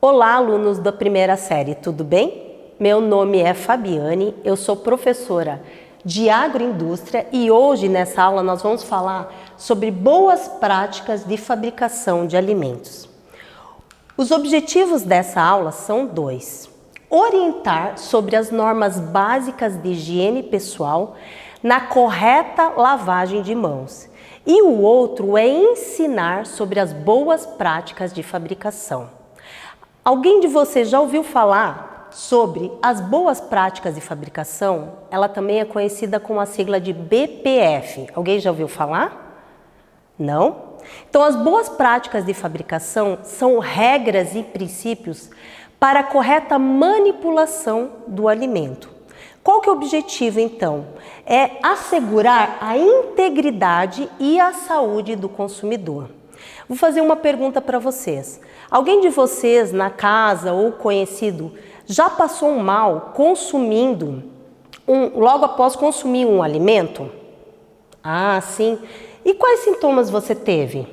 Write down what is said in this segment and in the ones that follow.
Olá, alunos da primeira série, tudo bem? Meu nome é Fabiane, eu sou professora de agroindústria e hoje nessa aula nós vamos falar sobre boas práticas de fabricação de alimentos. Os objetivos dessa aula são dois: orientar sobre as normas básicas de higiene pessoal na correta lavagem de mãos, e o outro é ensinar sobre as boas práticas de fabricação. Alguém de vocês já ouviu falar sobre as boas práticas de fabricação? Ela também é conhecida com a sigla de BPF. Alguém já ouviu falar? Não? Então, as boas práticas de fabricação são regras e princípios para a correta manipulação do alimento. Qual que é o objetivo, então? É assegurar a integridade e a saúde do consumidor. Vou fazer uma pergunta para vocês. Alguém de vocês na casa ou conhecido já passou mal consumindo, logo após consumir um alimento? Ah, sim. E quais sintomas você teve?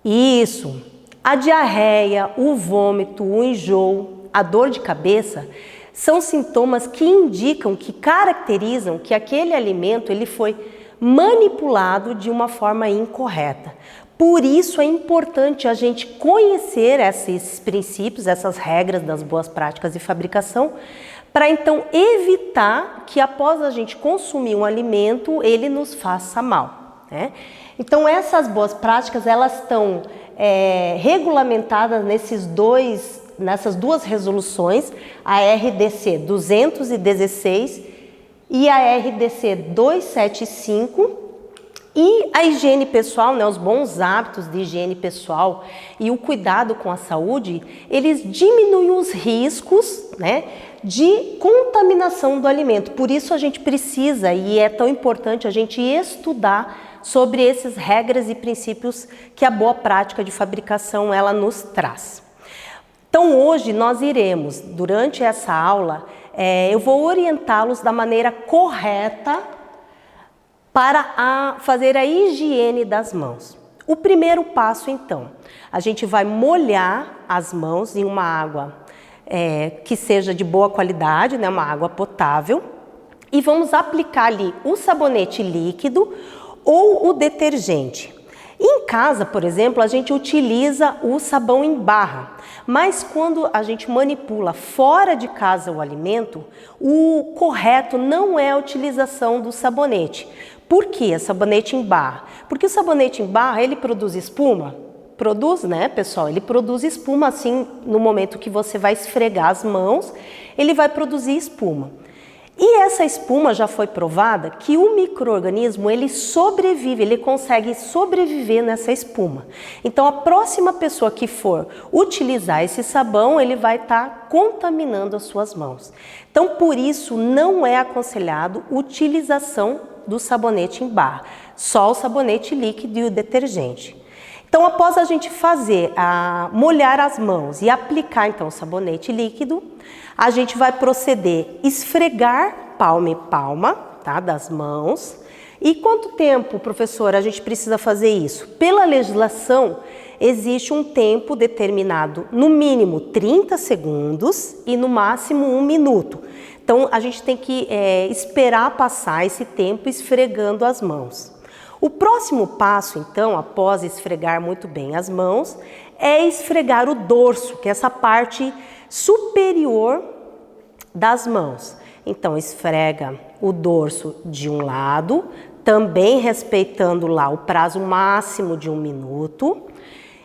Isso, a diarreia, o vômito, o enjoo, a dor de cabeça são sintomas que indicam, que caracterizam que aquele alimento ele foi manipulado de uma forma incorreta. Por isso é importante a gente conhecer esses princípios, essas regras das boas práticas de fabricação, para então evitar que após a gente consumir um alimento, ele nos faça mal, né? Então essas boas práticas, elas estão regulamentadas nessas duas resoluções, a RDC 216 e a RDC 275, e a higiene pessoal, né, os bons hábitos de higiene pessoal e o cuidado com a saúde, eles diminuem os riscos, né, de contaminação do alimento. Por isso a gente precisa, e é tão importante a gente estudar sobre essas regras e princípios que a boa prática de fabricação ela nos traz. Então hoje nós iremos, durante essa aula, eu vou orientá-los da maneira correta para fazer a higiene das mãos. O primeiro passo, então, a gente vai molhar as mãos em uma água que seja de boa qualidade, né, uma água potável, e vamos aplicar ali o sabonete líquido ou o detergente. Em casa, por exemplo, a gente utiliza o sabão em barra, mas quando a gente manipula fora de casa o alimento, o correto não é a utilização do sabonete. Por que sabonete em barra? Porque o sabonete em barra, ele produz espuma? Produz, né, pessoal? Ele produz espuma assim, no momento que você vai esfregar as mãos, ele vai produzir espuma. E essa espuma já foi provada que o micro-organismo, ele sobrevive, ele consegue sobreviver nessa espuma. Então, a próxima pessoa que for utilizar esse sabão, ele vai estar contaminando as suas mãos. Então, por isso, não é aconselhado utilização do sabonete em barra, só o sabonete líquido e o detergente. Então, após a gente molhar as mãos e aplicar então o sabonete líquido, a gente vai proceder a esfregar palma e palma, tá, das mãos. E quanto tempo, professora, a gente precisa fazer isso? Pela legislação, existe um tempo determinado, no mínimo 30 segundos e no máximo 1 minuto. Então, a gente tem que esperar passar esse tempo esfregando as mãos. O próximo passo, então, após esfregar muito bem as mãos, é esfregar o dorso, que é essa parte superior das mãos. Então, esfrega o dorso de um lado, também respeitando lá o prazo máximo de 1 minuto.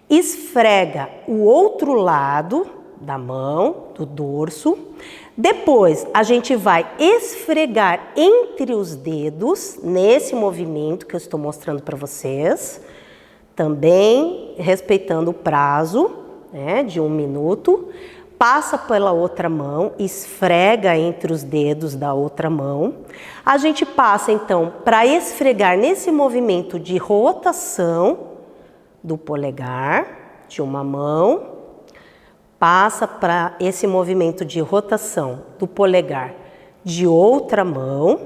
Esfrega o outro lado da mão, do dorso. Depois, a gente vai esfregar entre os dedos, nesse movimento que eu estou mostrando para vocês, também respeitando o prazo, né, de 1 minuto. Passa pela outra mão, esfrega entre os dedos da outra mão. A gente passa, então, para esfregar nesse movimento de rotação do polegar, de uma mão. Passa para esse movimento de rotação do polegar de outra mão.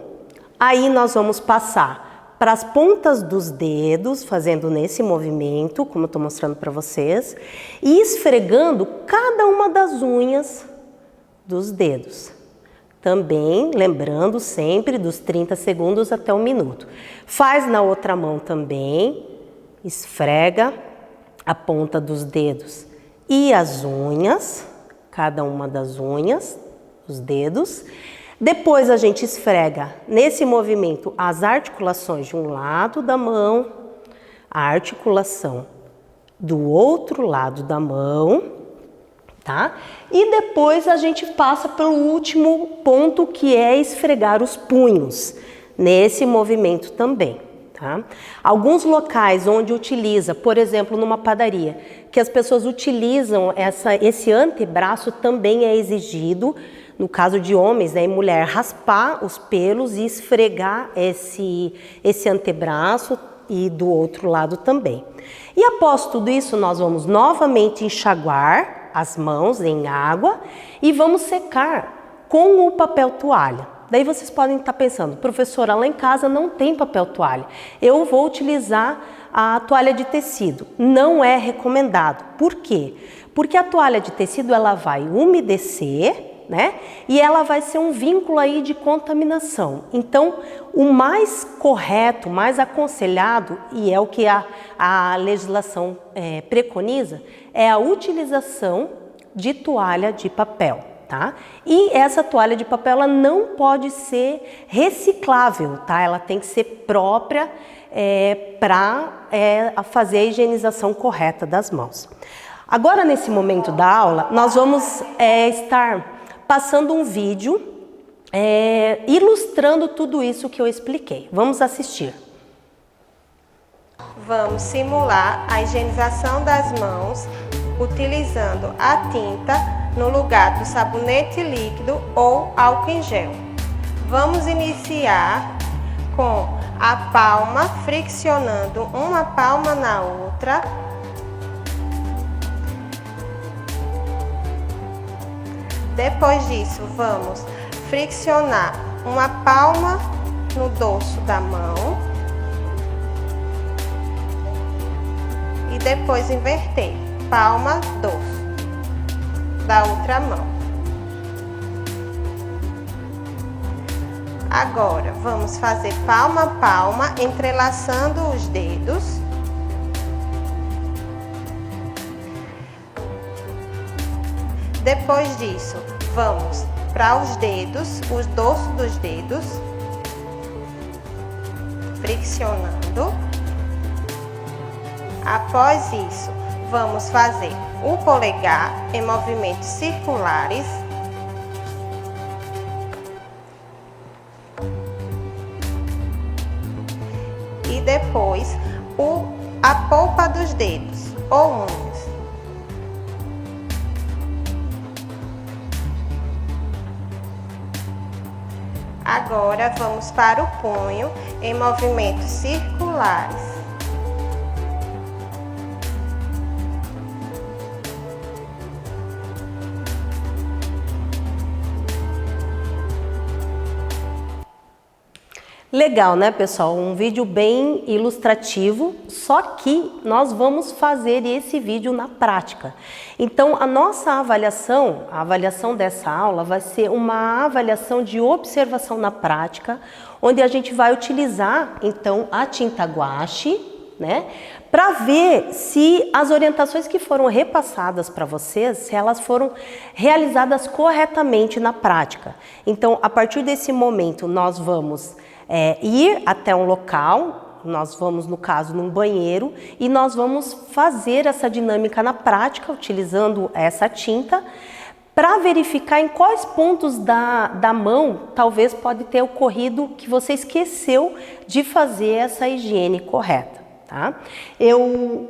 Aí nós vamos passar para as pontas dos dedos, fazendo nesse movimento, como eu estou mostrando para vocês, e esfregando cada uma das unhas dos dedos. Também lembrando sempre dos 30 segundos até 1 minuto. Faz na outra mão também, esfrega a ponta dos dedos e as unhas, cada uma das unhas, os dedos. Depois a gente esfrega nesse movimento as articulações de um lado da mão, a articulação do outro lado da mão, tá? E depois a gente passa pelo último ponto, que é esfregar os punhos, nesse movimento também, tá? Alguns locais onde utiliza, por exemplo, numa padaria, que as pessoas utilizam esse antebraço, também é exigido, no caso de homens, né, e mulher, raspar os pelos e esfregar esse antebraço e do outro lado também. E após tudo isso, nós vamos novamente enxaguar as mãos em água e vamos secar com o papel toalha. Daí vocês podem estar pensando, professora, lá em casa não tem papel toalha, eu vou utilizar a toalha de tecido. Não é recomendado. Por quê? Porque a toalha de tecido ela vai umedecer, né? E ela vai ser um vínculo aí de contaminação. Então, o mais correto, mais aconselhado, e é o que a legislação preconiza, é a utilização de toalha de papel, tá? E essa toalha de papel ela não pode ser reciclável, tá? Ela tem que ser própria para fazer a higienização correta das mãos. Agora, nesse momento da aula, nós vamos estar passando um vídeo ilustrando tudo isso que eu expliquei. Vamos assistir. Vamos simular a higienização das mãos utilizando a tinta no lugar do sabonete líquido ou álcool em gel. Vamos iniciar com a palma friccionando uma palma na outra. Depois disso, vamos friccionar uma palma no dorso da mão e depois inverter, palma, dorso da outra mão. Agora, vamos fazer palma a palma, entrelaçando os dedos. Depois disso, vamos para os dedos, os dorsos dos dedos, friccionando. Após isso, vamos fazer o polegar em movimentos circulares. E depois, a polpa dos dedos, ou unhas. Agora, vamos para o punho em movimentos circulares. Legal, né, pessoal? Um vídeo bem ilustrativo, só que nós vamos fazer esse vídeo na prática. Então, a nossa avaliação, a avaliação dessa aula vai ser uma avaliação de observação na prática, onde a gente vai utilizar, então, a tinta guache, né, para ver se as orientações que foram repassadas para vocês, se elas foram realizadas corretamente na prática. Então, a partir desse momento, nós vamos ir até um local, nós vamos, no caso, num banheiro, e nós vamos fazer essa dinâmica na prática, utilizando essa tinta, para verificar em quais pontos da mão talvez pode ter ocorrido que você esqueceu de fazer essa higiene correta, tá? Eu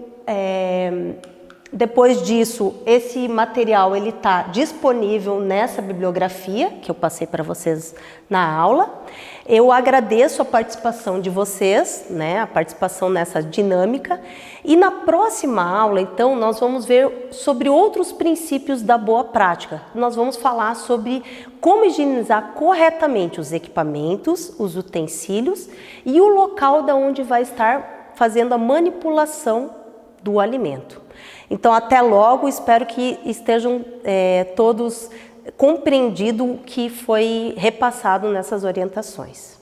Depois disso, esse material ele está disponível nessa bibliografia que eu passei para vocês na aula. Eu agradeço a participação de vocês, né, a participação nessa dinâmica. E na próxima aula, então, nós vamos ver sobre outros princípios da boa prática. Nós vamos falar sobre como higienizar corretamente os equipamentos, os utensílios e o local da onde vai estar fazendo a manipulação do alimento. Então, até logo, espero que estejam todos compreendido o que foi repassado nessas orientações.